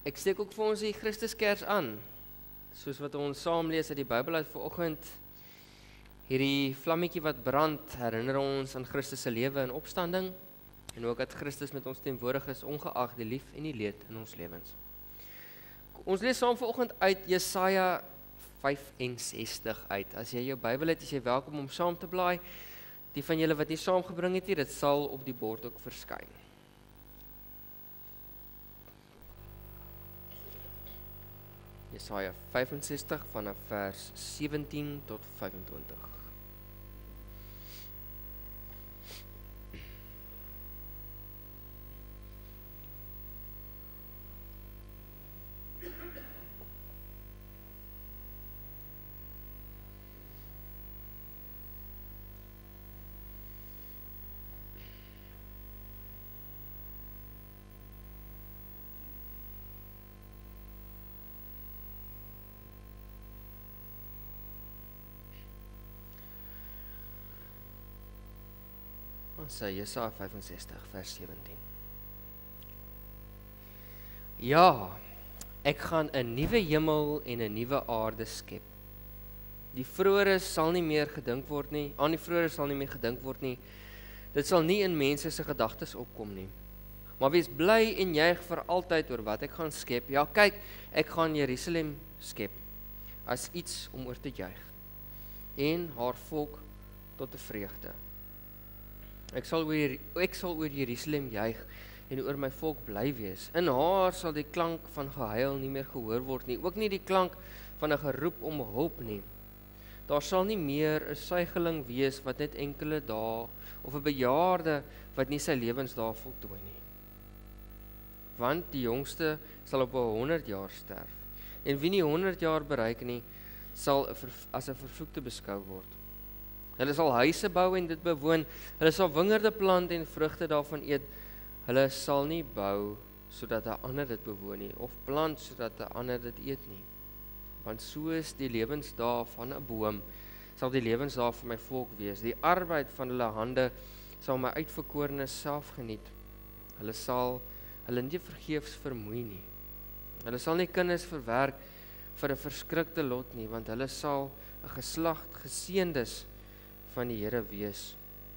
Ek steek ook vir ons die Christuskers aan. Soos wat ons saam lees uit die Bybel uit vanoggend, hierdie vlammetjie wat brand, herinner ons aan Christus se lewe en opstanding, en ook dat Christus met ons teenwoordig is, ongeag die lief en die leed in ons lewens. Ons lees saam vanoggend uit Jesaja 65 uit. As jy jou Bybel het, is jy welkom om saam te blaai. Die van julle wat nie saamgebring het nie, dit sal op die bord ook verskyn. Jesaja 65 vanaf vers 17 tot 25. Ons sê Jesaja 65 vers 17. Ja, ek gaan 'n nuwe hemel en 'n nuwe aarde skep. Die vroeëre sal nie meer gedink word nie, aan die vroeëre sal nie meer gedink word nie. Dit sal nie in mense se gedagtes opkom nie. Maar wees bly en juig vir altyd oor wat ek gaan skep. Ja, kyk, ek gaan Jerusalem skep as iets om oor te juig en haar volk tot 'n vreugde. Ek sal oor Jerusalem juig en oor my volk bly wees. In haar sal die klank van gehuil nie meer gehoor word nie, ook nie die klank van 'n geroep om hulp nie. Daar sal nie meer 'n suigeling wees wat net enkele dae, of 'n bejaarde wat nie sy lewensdae voltooi nie. Want die jongste sal op 100 jaar sterf, en wie nie 100 jaar bereik nie, sal as 'n vervloekte beskou word. Hulle sal huise bou en dit bewoon, hulle sal wingerde plant en vrugte daarvan eet. Hulle sal nie bou sodat 'n ander dit bewoon nie, of plant sodat 'n ander dit eet nie. Want soos die lewensdae van 'n boom, sal die lewensdae van my volk wees. Die arbeid van hulle hande sal my uitverkorenes self geniet. Hulle sal hulle nie vergeefs vermoei nie. Hulle sal nie kinders verwerk vir 'n verskrikte lot nie, want hulle sal 'n geslag geseëndes van die Here wees,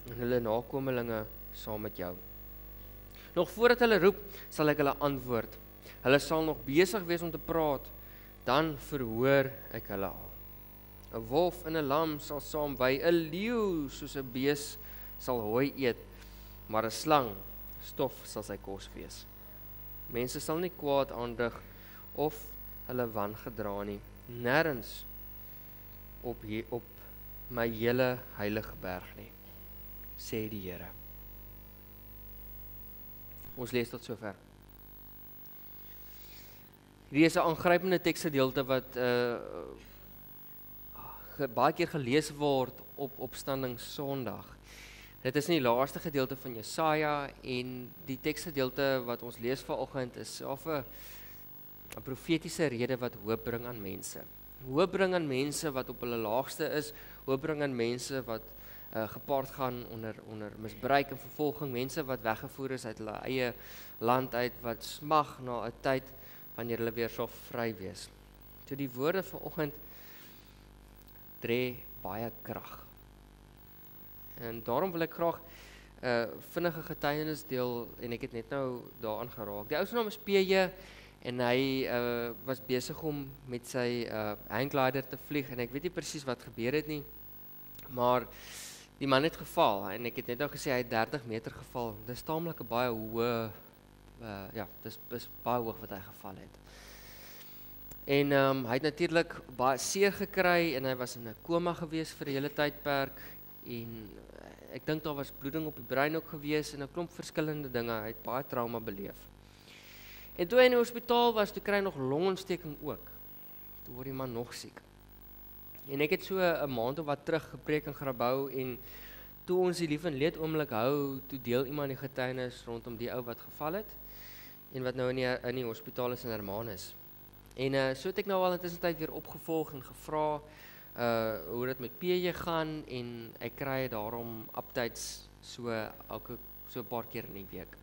en hulle nakomelinge saam met jou. Nog voordat hulle roep, sal ek hulle antwoord. Hulle sal nog besig wees om te praat, dan verhoor ek hulle al. 'n wolf en 'n lam sal saam wy, 'n leeu soos 'n bees sal hooi eet, maar 'n slang, stof sal sy kos wees. Mense sal nie kwaad aandig of hulle wangedra nie, nêrens op my hele heilige berg nie, sê die Here. Ons lees tot sover. Hierdie is 'n aangrypende teksgedeelte wat baie keer gelees word op Opstanding Sondag. Dit is nie die laaste gedeelte van Jesaja, en die teksgedeelte wat ons lees vanoggend is self 'n profetiese rede wat hoop bring aan mense. Hoop bring aan mense wat op hulle laagste is, hoop bring aan mense wat gepaard gaan onder misbruik en vervolging, mense wat weggevoer is uit hulle eie land uit, wat smag na 'n tyd wanneer hulle weer sal vry wees. So die woorde vanoggend dra baie krag. En daarom wil ek graag vinnige getuienis deel, en ek het net nou daaraan geraak. Die ou se naam is PJ, en hy was besig om met sy hangglider te vlieg, en ek weet nie presies wat gebeur het nie, maar die man het geval, en ek het net nou gesê, hy het 30 meter geval. Dit is taamlik 'n baie hoë, dis baie hoog wat hy geval het. En hy het natuurlik baie seer gekry, en hy was in 'n koma gewees vir 'n hele tydperk, en ek dink daar was bloeding op die brein ook gewees, en 'n klomp verskillende dinge. Hy het baie trauma beleef. En toe hy in die hospitaal was, toe kry hy nog longontsteking ook. Toe word die man nog siek. En ek het so 'n maand of wat terug gepreek in Grabouw, en toe ons die lief en leed oomblik hou, toe deel iemand die getuienis rondom die ou wat geval het, en wat nou in die hospitaal is in Hermanus. En so het ek nou al intussen tyd weer opgevolg en gevra hoe dit met PJ gaan, en ek kry daarom updates so 'n paar keer in die week.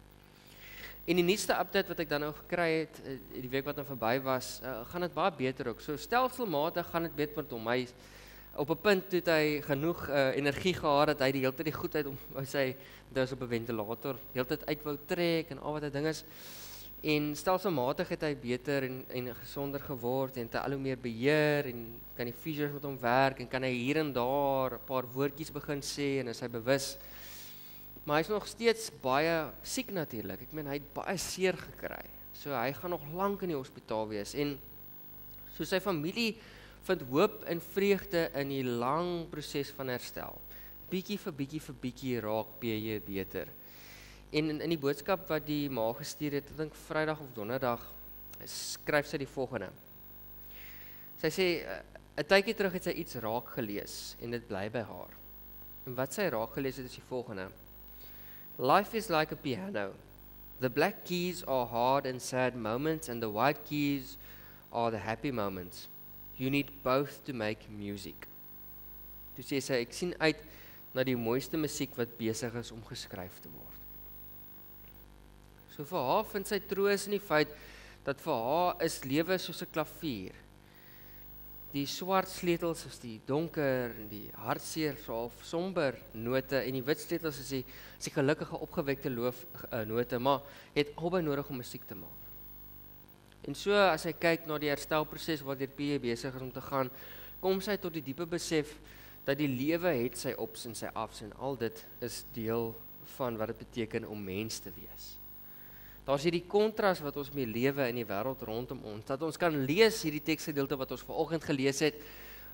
En die nuutste update wat ek dan nou gekry het, die week wat nou verby was, gaan dit baie beter ook. So stelselmatig gaan dit beter met hom. Hy op 'n punt toe het hy genoeg energie gehad dat hy die hele tyd die goedheid om sy dus op 'n ventilator heeltyd uit wou trek en al wat hy ding is. En stelselmatig het hy beter en gesonder geword en het hy al hoe meer beheer en kan die fisios met hom werk en kan hy hier en daar 'n paar woordjies begin sê en is hy bewus. Maar hy is nog steeds baie siek natuurlik. Ek meen hy het baie seer gekry. So hy gaan nog lank in die hospitaal wees en so sy familie vind hoop en vreugde in die lang proses van herstel. Bietjie vir bietjie raak PJ beter. En in die boodskap wat die ma gestuur het, ek dink Vrydag of Donderdag, skryf sy die volgende. Sy sê 'n tydjie terug het sy iets raak gelees en dit bly by haar. En wat sy raak gelees het is die volgende. Life is like a piano. The black keys are hard and sad moments and the white keys are the happy moments. You need both to make music. Toe sê sy, ek sien uit na die mooiste musiek wat besig is om geskryf te word. So vir haar vind sy troos in die feit dat vir haar is lewe soos 'n klavier. Die swart sleutels is die donker en die hartseer so half somber note en die wit sleutels is die gelukkige opgewekte note, maar het albei nodig om musiek te maak. En so as hy kyk na die herstelproses waardeur PJ besig is om te gaan, kom sy tot die diepe besef dat die lewe het sy ups en sy afs en al dit is deel van wat dit beteken om mens te wees. Daar's hierdie kontras wat ons mee lewe in die wêreld rondom ons, dat ons kan lees hierdie teksgedeelte wat ons vanoggend gelees het,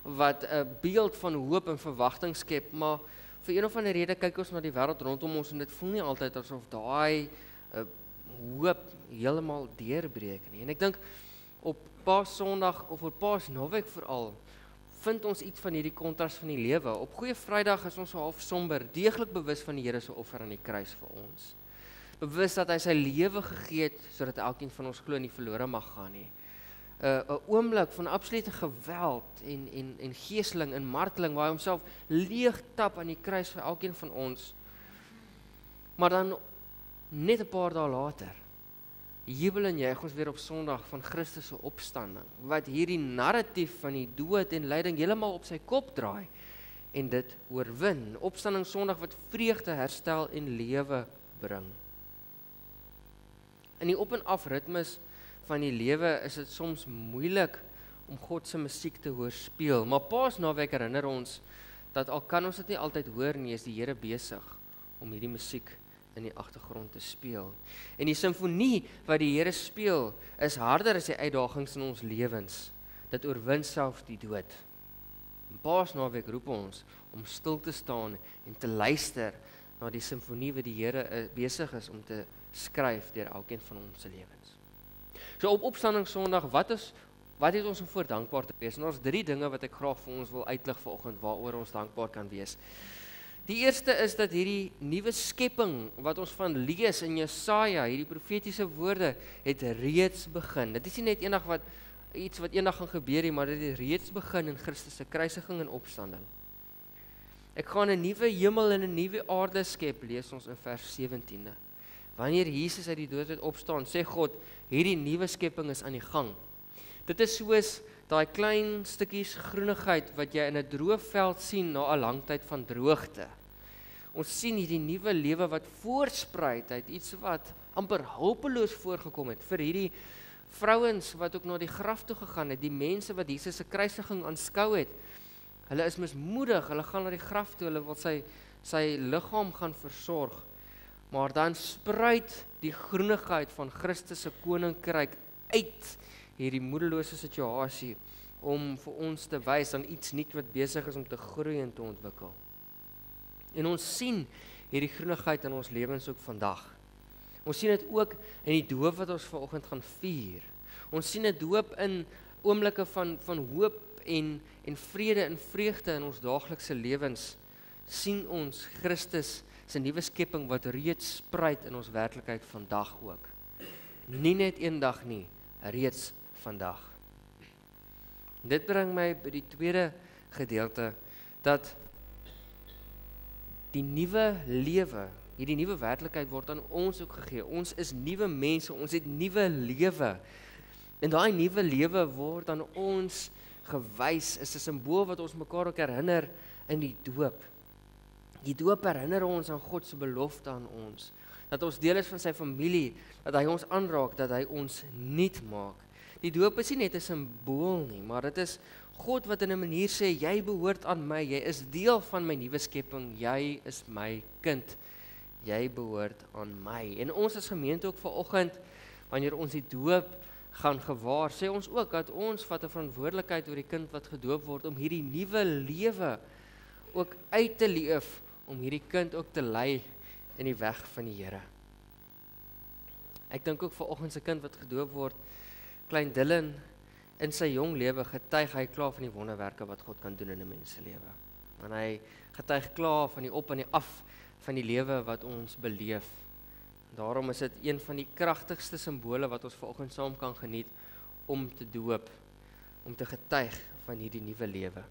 wat 'n beeld van hoop en verwagting skep, maar vir een of ander rede kyk ons na die wêreld rondom ons en dit voel nie altyd asof daai hoop heeltemal deurbreek nie. En ek dink op Paasondag of op Paasnaweek veral vind ons iets van hierdie kontras van die lewe. Op Goeie Vrydag is ons so half somber, deeglik bewus van die Here se offer aan die kruis vir ons. Bewus dat hy sy lewe gegee het sodat elkeen van ons glo nie verlore mag gaan nie. 'n oomblik van absolute geweld en geeseling en marteling waar hy homself leeg tap aan die kruis vir elkeen van ons. Maar dan net 'n paar dae later jubel en juig ons weer op Sondag van Christus se opstanding, wat hierdie narratief van die dood en lyding heeltemal op sy kop draai en dit oorwin. Opstanding Sondag wat vreugde, herstel en lewe bring. In die op en af ritmes van die lewe is dit soms moeilik om God se musiek te hoor speel, maar Paasnaweek herinner ons dat al kan ons dit nie altyd hoor nie, is die Here besig om hierdie musiek in die agtergrond te speel. En die simfonie wat die Here speel is harder as die uitdagings in ons lewens. Dit oorwin self die dood. En Paasnaweek roep ons om stil te staan en te luister na die simfonie wat die Here besig is om te skryf deur elkeen van ons se lewens. So op Opstanding Sondag, wat het ons om voor dankbaar te wees? En ons 3 dinge wat ek graag vir ons wil uitlig vanoggend waaroor ons dankbaar kan wees. Die eerste is dat hierdie nuwe skepping wat ons van lees in Jesaja, hierdie profetiese woorde, het reeds begin. Dit is nie net iets wat eendag gaan gebeur nie, maar dit het reeds begin in Christus se kruisiging en opstanding. Ek gaan 'n nuwe hemel en 'n nuwe aarde skep, lees ons in vers 17. Wanneer Jesus uit die dood het opstaan, sê God, hierdie nuwe skepping is aan die gang. Dit is soos daai klein stukkies groenigheid wat jy in 'n droë veld sien na 'n lang tyd van droogte. Ons sien hierdie nuwe lewe wat voorspruit uit iets wat amper hulpeloos voorgekom het vir hierdie vrouens wat ook na die graf toe gegaan het, die mense wat Jesus se kruisiging aanskou het. Hulle is mismoedig, hulle gaan na die graf toe, hulle wil sy liggaam gaan versorg. Maar dan spruit die groenigheid van Christus se koninkryk uit hierdie moedelose situasie om vir ons te wys aan iets nuuts wat besig is om te groei en te ontwikkel. En ons sien hierdie groenigheid in ons lewens ook vandag. Ons sien dit ook in die doop wat ons vanoggend gaan vier. Ons sien 'n doop in oomblikke van hoop en vrede en vreugde in ons daaglikse lewens. Sien ons Christus se nuwe skepping wat reeds spruit in ons werklikheid vandag ook. Nie net eendag nie, reeds vandag. Dit bring my by die tweede gedeelte, dat die nuwe lewe hierdie nuwe werklikheid word aan ons ook gegee. Ons is nuwe mense, ons het nuwe lewe. En daai nuwe lewe word aan ons gewys, is 'n simbool wat ons mekaar ook herinner in die doop. Die doop herinner ons aan God se belofte aan ons, dat ons deel is van sy familie, dat hy ons aanraak, dat hy ons nuut maak. Die doop is nie net 'n simbool nie, maar dit is God wat in 'n manier sê, jy behoort aan my, jy is deel van my nuwe skepping, jy is my kind, jy behoort aan my. En ons as gemeente ook vanoggend, wanneer ons die doop gaan gewaar, sê ons ook dat ons vat 'n verantwoordelikheid oor die kind wat gedoop word, om hierdie nuwe lewe ook uit te leef, om hierdie kind ook te lei in die weg van die Here. Ek dink ook vanoggend se kind wat gedoop word, klein Dylan, in sy jong lewe getuig hy klaar van die wonderwerke wat God kan doen in 'n mens se lewe. En hy getuig klaar van die op en die af van die lewe wat ons beleef. Daarom is dit een van die kragtigste simbole wat ons vanoggend saam kan geniet om te doop, om te getuig van hierdie nuwe lewe.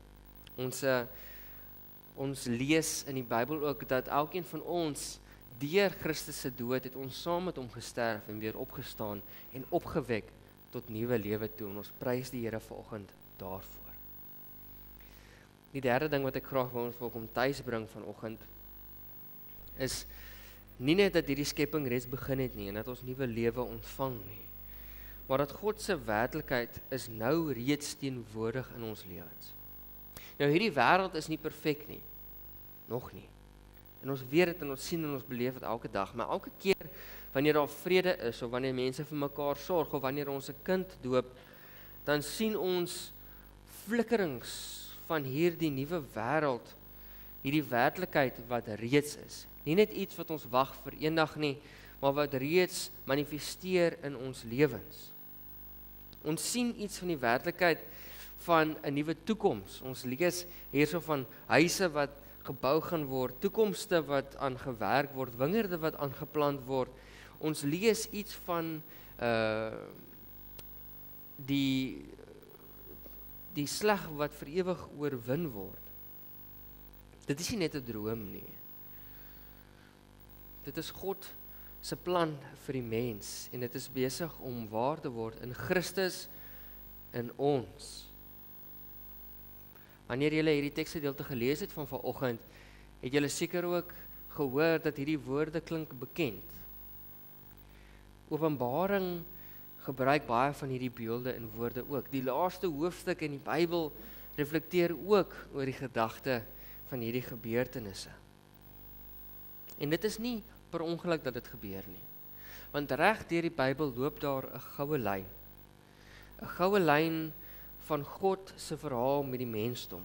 Ons lees in die Bybel ook dat elkeen van ons deur Christus se dood het ons saam met hom gesterf en weer opgestaan en opgewek tot nuwe lewe toe. En ons prys die Here vanoggend daarvoor. Die derde ding wat ek graag wil ons kom tuis bring vanoggend is nie net dat hierdie skepping reeds begin het nie en dat ons nuwe lewe ontvang nie, maar dat God se werklikheid is nou reeds teenwoordig in ons lewens. Nou hierdie wêreld is nie perfek nie, nog nie. En ons weet dit en ons sien en ons beleef dit elke dag, maar elke keer wanneer daar vrede is of wanneer mense vir mekaar sorg of wanneer ons 'n kind doop, dan sien ons flikkerings van hierdie nuwe wêreld, hierdie werklikheid wat reeds is. Nie net iets wat ons wag vir eendag nie, maar wat reeds manifesteer in ons lewens. Ons sien iets van die werklikheid van 'n nuwe toekoms. Ons lees hierso van huise wat gebou gaan word, toekomste wat aan gewerk word, wingerde wat aangeplant word. Ons lees iets van die sleg wat vir ewig oorwin word. Dit is nie net 'n droom nie. Dit is God se plan vir die mens en dit is besig om waar te word in Christus in ons. Wanneer julle hierdie teksgedeelte gelees het van vanoggend, het julle seker ook gehoor dat hierdie woorde klink bekend. Openbaring gebruik baie van hierdie beelde en woorde ook. Die laaste hoofstuk in die Bybel reflekteer ook oor die gedagte van hierdie gebeurtenisse. En dit is nie per ongeluk dat dit gebeur nie. Want reg deur die Bybel loop daar 'n goue lyn. 'n Goue lyn van God se verhaal met die mensdom.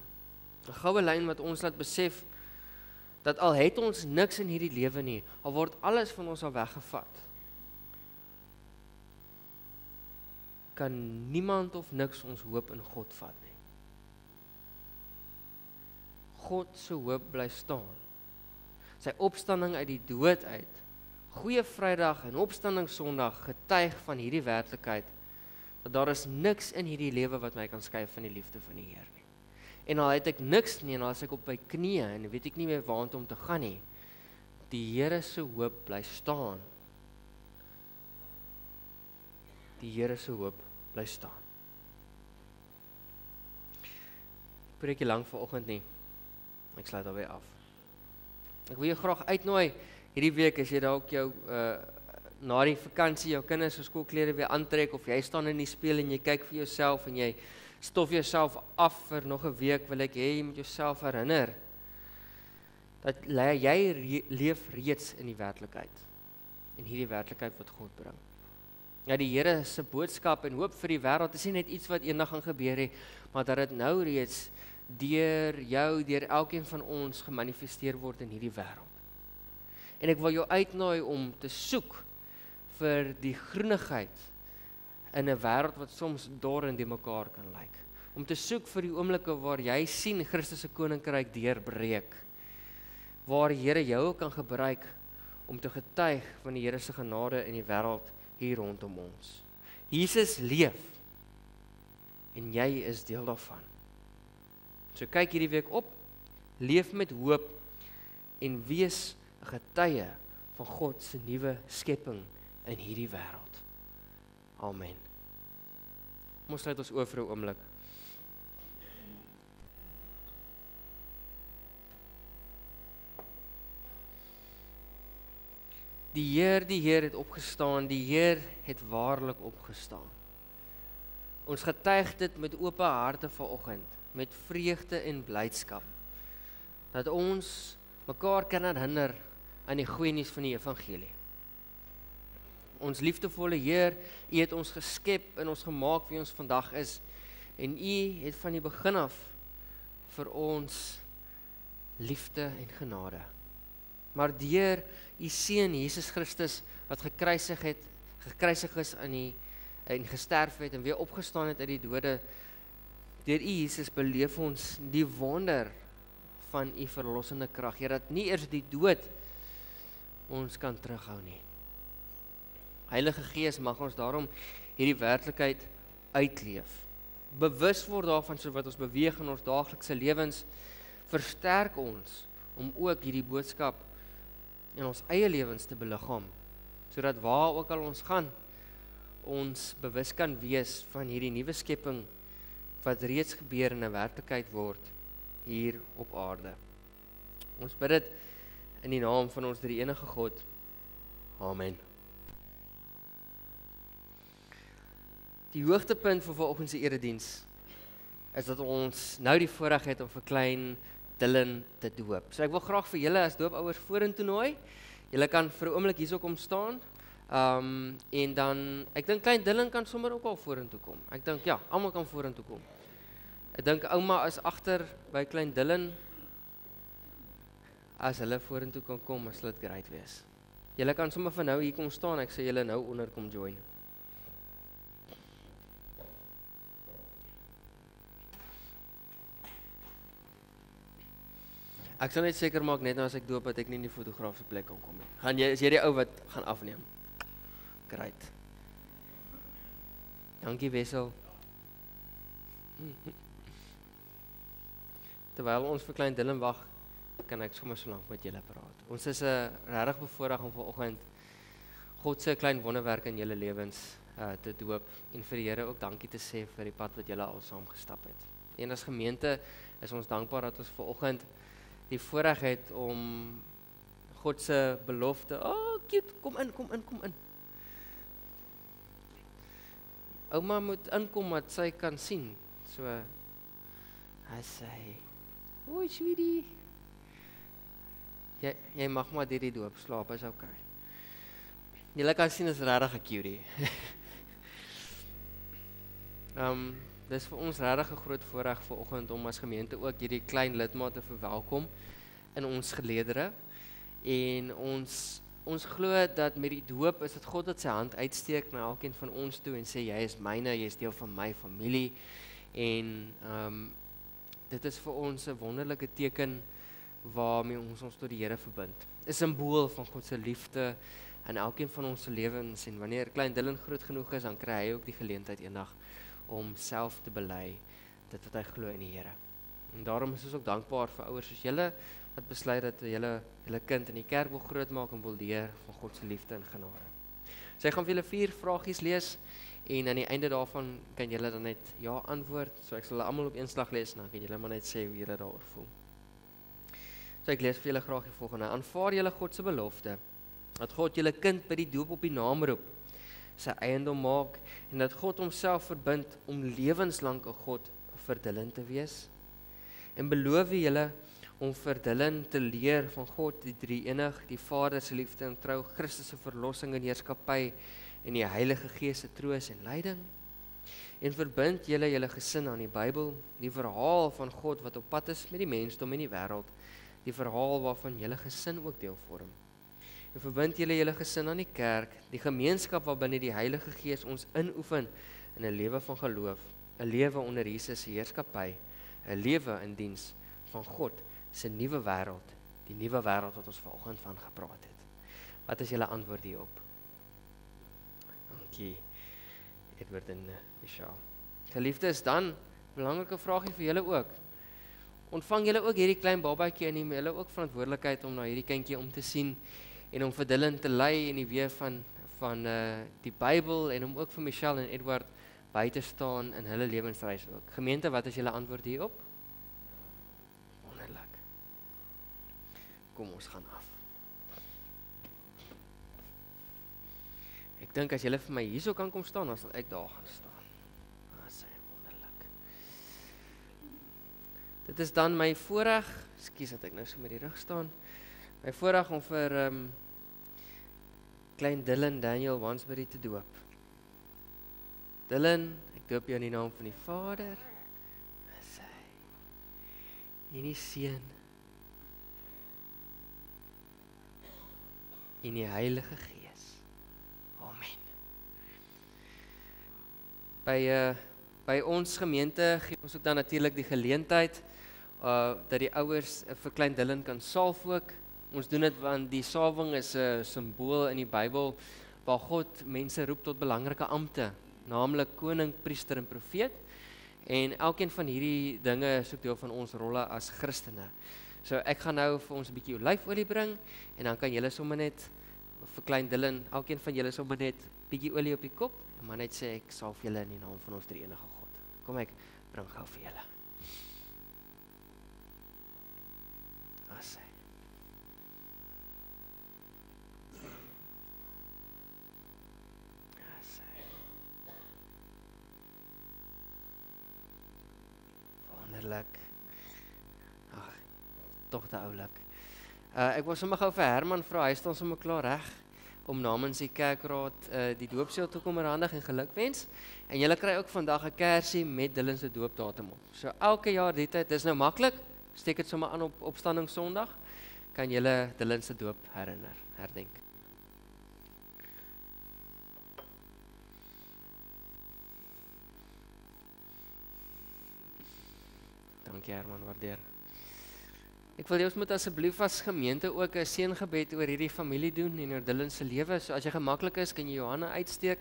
'n Goue lyn wat ons laat besef dat al het ons niks in hierdie lewe nie, al word alles van ons al weggevat, kan niemand of niks ons hoop in God vat nie. God se hoop bly staan. Sy opstanding uit die dood uit, Goeie Vrydag en Opstanding Sondag getuig van hierdie werklikheid, dat daar is niks in hierdie lewe wat my kan skei van die liefde van die Here nie. En al het ek niks nie, en al is ek op my knieë, en weet ek nie meer waartoe om te gaan nie, die Here se hoop bly staan. Die Here se hoop bly staan. Ek preek nie lank vanoggend nie, ek sluit alweer af. Ek wil jou graag uitnooi, hierdie week as jy dalk jou na die vakansie jou kinders se skoolklere weer aantrek of jy staan in die spieël en jy kyk vir jouself en jy stof jouself af vir nog 'n week, wil ek hê jy moet jouself herinner dat jy leef reeds in die werklikheid en hierdie werklikheid wat God bring. Ja, die Here se boodskap en hoop vir die wêreld is nie net iets wat eendag gaan gebeur nie, maar dat dit nou reeds deur jou, deur elkeen van ons gemanifesteer word in hierdie wêreld. En ek wil jou uitnooi om te soek vir die groenigheid in 'n wêreld wat soms dor en die mekaar kan lyk. Om te soek vir die oomblikke waar jy sien Christus se koninkryk deurbreek. Waar die Here jou kan gebruik om te getuig van die Here se genade in die wêreld hier rondom ons. Jesus leef en jy is deel daarvan. So kyk hierdie week op, leef met hoop en wees 'n getuie van God se nuwe skepping in hierdie wêreld. Amen. Kom ons sluit ons oë vir 'n oomblik. Die Heer het opgestaan, die Heer het waarlik opgestaan. Ons getuig dit met oop harte vanoggend, met vreugde en blydskap, dat ons mekaar kan herinner aan die goeie nuus van die evangelie. Ons liefdevolle Heer, U het ons geskep en ons gemaak wie ons vandag is, en U het van die begin af vir ons liefde en genade. Maar deur U seun Jesus Christus wat gekruisig is en gesterf het en weer opgestaan het uit die dode, deur U Jesus beleef ons die wonder van U verlossende krag. Here, dat nie eers die dood ons kan terughou nie. Heilige Gees, mag ons daarom hierdie werklikheid uitleef. Bewus word daarvan so wat ons beweeg in ons daaglikse lewens, versterk ons om ook hierdie boodskap in ons eie lewens te beliggaam, sodat waar ook al ons gaan, ons bewus kan wees van hierdie nuwe skepping wat reeds gebeur en 'n werklikheid word hier op aarde. Ons bid dit in die naam van ons drie-enige God. Amen. Die hoogtepunt van vanoggend se erediens is dat ons nou die voorreg het om vir klein Dylan te doop. So ek wil graag vir julle as doopouers vorentoe nooi. Julle kan vir 'n oomblik hierso kom staan. En dan, ek dink klein Dylan kan sommer ook al vorentoe kom. Ek dink ja, almal kan vorentoe kom. Ek dink ouma is agter by klein Dylan. As hulle vorentoe kan kom, sal dit great wees. Julle kan sommer van nou hier kom staan, ek sê julle nou onder kom join. Ek sal net seker maak net nou as ek doop dat ek nie in die fotograaf se plek kan kom nie. Is jy die ou wat gaan afneem? Great. Dankie Wessel. Terwyl ons vir klein Dylan wag, kan ek sommer so lank met julle praat. Ons is regtig bevoorreg om vanoggend God se klein wonderwerk in julle lewens te doop en vir die Here ook dankie te sê vir die pad wat julle al saam gestap het. En as gemeente is ons dankbaar dat ons vanoggend die voorreg het om God se belofte, cute, kom in. Ouma moet inkom wat sy kan sien. So, hy sê, "Oi, sweetie. Jy mag maar hierdie doop slaap, is okay." Julle kan sien is regtig 'n cutie. Dis vir ons regtig 'n groot voorreg vanoggend om as gemeente ook hierdie klein lidmaat te verwelkom in ons geleedere. En ons glo dat met die doop is dit God wat sy hand uitsteek na elkeen van ons toe en sê jy is myne, jy is deel van my familie. En dit is vir ons 'n wonderlike teken waarmee ons tot die Here verbind. 'n Simbool van God se liefde in elkeen van ons se lewens, en wanneer klein Dylan groot genoeg is, dan kry hy ook die geleentheid eendag om self te bely dit wat hy glo in die Here. En daarom is ons ook dankbaar vir ouers soos julle wat besluit dat julle kind in die kerk wil grootmaak en wil leer van God se liefde en genade. So ek gaan vir julle 4 vragies lees en aan die einde daarvan kan julle dan net ja antwoord. So ek sal hulle almal op een slag lees en dan kan julle maar net sê hoe julle daaroor voel. So ek lees vir julle graag die volgende. Aanvaar julle God se belofte dat God julle kind by die doop op die naam roep, sy eiendom maak en dat God homself verbind om lewenslank 'n God vir Dylan te wees? En beloof julle om vir Dylan te leer van God die drie-enig, die Vader se liefde en trou, Christus se verlossing en heerskappy en die Heilige Gees se troos en leiding? En verbind julle gesin aan die Bybel, die verhaal van God wat op pad is met die mensdom en die wêreld, die verhaal waarvan julle gesin ook deel vorm. En verbind julle gesin aan die kerk, die gemeenskap waarbinne die Heilige Gees ons inoefen in 'n lewe van geloof, 'n lewe onder Jesus se heerskappy, 'n lewe in diens van God se nuwe wêreld, die nuwe wêreld wat ons vanoggend van gepraat het. Wat is julle antwoord hierop? Dankie, Edward en Michelle. Geliefdes, dan belangrike vraagie vir julle ook. Ontvang julle ook hierdie klein babatjie en neem julle ook verantwoordelikheid om na hierdie kindjie om te sien en om vir Dylan te lei in die weë van die Bybel en om ook vir Michelle en Edward by te staan in hulle lewensreis ook. Gemeente, wat is julle antwoord hierop? Wonderlik. Kom ons gaan af. Ek dink as julle vir my hierso kan kom staan, dan sal ek daar gaan staan. Dis wonderlik. Dit is dan my voorreg, ekskuus dat ek nou so met die rug staan, my voorreg om vir klein Dylan Daniel Wansbury te doop. Dylan, ek doop jou in die naam van die Vader, en die Seun, en die Heilige Gees. Amen. By ons gemeente gee ons ook dan natuurlik die geleentheid dat die ouers vir klein Dylan kan salf ook. Ons doen dit want die salwing is 'n simbool in die Bybel waar God mense roep tot belangrike ampte, naamlik koning, priester en profeet. En elkeen van hierdie dinge is ook deel van ons rolle as Christene. So ek gaan nou vir ons 'n bietjie olyfolie bring en dan kan julle sommer net vir klein Dylan, elkeen van julle sommer net bietjie olie op die kop en maar net sê ek salf julle in die naam van ons drie enige God. Kom ek bring gou vir julle. Asai. Wonderlik. Ag, tog te oulik. Ek was sommer gou vir Herman vra, hy staan sommer klaar reg om namens die kerkraad die doopseël te kom oorhandig en gelukwens. En julle kry ook vandag 'n kersie met Dylan se doopdatum op. So elke jaar die tyd, dis nou maklik, steek dit sommer aan op opstanding Sondag, kan julle Dylan se doop herdenk. Dankie Herman, waardeer. Ek wil ons moet asseblief as gemeente ook 'n seëngebed oor hierdie familie doen en oor Dylan se lewe. So as jy gemaklik is, kan jy jou hande uitsteek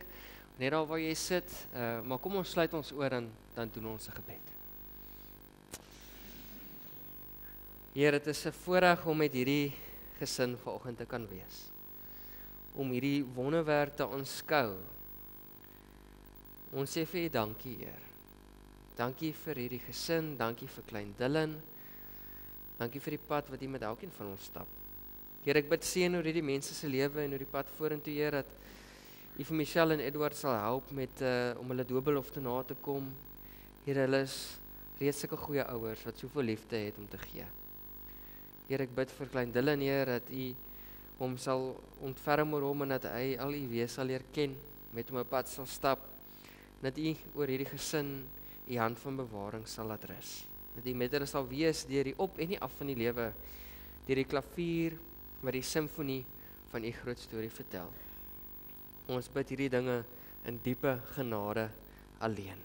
net daar waar jy sit. Maar kom ons sluit ons oor en dan doen ons 'n gebed. Here, dit is 'n voorreg om met hierdie gesin vanoggend te kan wees. Om hierdie wonderwerk te aanskou. Ons sê vir U dankie, Heer. Dankie vir hierdie gesin, dankie vir klein Dylan. Dankie vir die pad wat U met elkeen van ons stap. Heer, ek bid seën oor hierdie mense se lewe en oor die pad vorentoe, Heer, dat U vir Michelle en Edward sal help met om hulle doopbelofte na te kom. Heer, hulle is reeds sulke goeie ouers wat soveel liefde het om te gee. Heer, ek bid vir klein Dylan, Heer, dat U hom sal ontferm oor hom en dat hy al U wees sal leer ken, met hom 'n pad sal stap, dat U oor hierdie gesin U hand van bewaring sal laat rus. Dat U met hulle sal wees deur die op en die af van die lewe, deur die klavier wat die simfonie van U groot storie vertel. Ons bid hierdie dinge in diepe genade alleen.